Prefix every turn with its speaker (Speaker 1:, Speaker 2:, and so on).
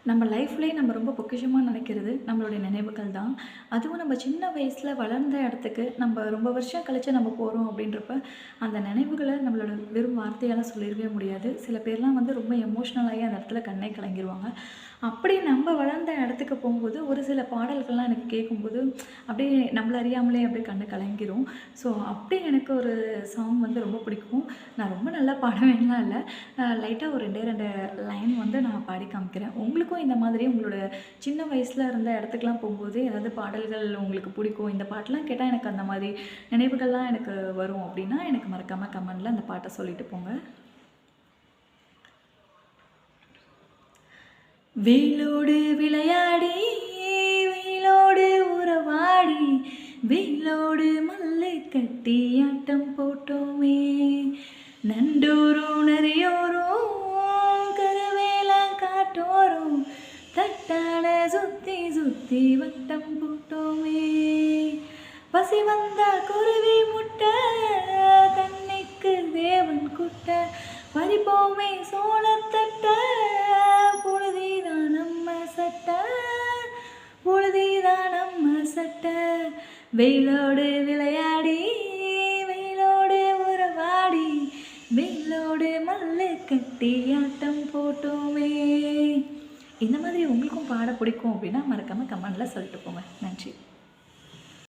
Speaker 1: நம்ம லைஃப்லேயே நம்ம ரொம்ப பொக்கிஷமாக நினைக்கிறது நம்மளுடைய நினைவுகள் தான். அதுவும் நம்ம சின்ன வயசில் வளர்ந்த இடத்துக்கு நம்ம ரொம்ப வருஷம் கழிச்சு நம்ம போகிறோம் அப்படின்றப்ப, அந்த நினைவுகள நம்மளோட வெறும் வார்த்தையால சொல்லிறவே முடியாது. சில பேர்லாம் வந்து ரொம்ப எமோஷ்னல் ஆகி அந்த இடத்துல கண்ணே கலங்கிருவாங்க. அப்படி நம்ம வளர்ந்த இடத்துக்கு போகும்போது, ஒரு சில பாடல்கள்லாம் எனக்கு கேட்கும்போது, அப்படியே நம்மள அறியாமலே அப்படியே கண்ணு கலங்கிரும். ஸோ, அப்படி எனக்கு ஒரு சாங் வந்து ரொம்ப பிடிக்கும். நான் ரொம்ப நல்லா பாடுவேன்லாம் இல்ல. லைட்டா ஒரு 2 2 லைன் வந்து நான் பாடி காமிக்கிறேன். உங்களுக்கும் இந்த மாதிரி உங்களோட சின்ன வயசுல இருந்த இடத்துக்குலாம் போகும்போது, ஏதாவது பாடல்கள் உங்களுக்கு பிடிக்கும், இந்த பாட்டெலாம் கேட்டா எனக்கு அந்த மாதிரி நினைவுகள்லாம் எனக்கு வரும் அப்படின்னா, எனக்கு மறக்காம கமெண்ட்ல அந்த பாட்ட சொல்லிட்டு போங்க. வெயிலோடு விளையாடி, வெயிலோடு உறவாடி, வெயிலோடு மல்லு கட்டி ஆட்டம் போட்டோமே. நண்டூரும் நரியோரும் கருவேல காட்டோரும் தட்டான சுத்தி சுத்தி வட்டம் போட்டோமே. பசி வந்தா குருவி முட்டை, தண்ணிக்கு தேவன் குட்ட, பறிப்போமே சோளத்தட்ட, பொழுதிதான் நம்ம சட்ட, பொழுதிதான் நம்ம சட்ட. வெயிலோடு விளையாடி, வெயிலோடு உறவாடி, வெயிலோடு மல்லு கட்டி ஆட்டம் போட்டோமே. இந்த மாதிரி உங்களுக்கும் பாட பிடிக்கும் அப்படின்னா மறக்காம கமெண்ட்ல சொல்லிட்டு போங்க. நன்றி.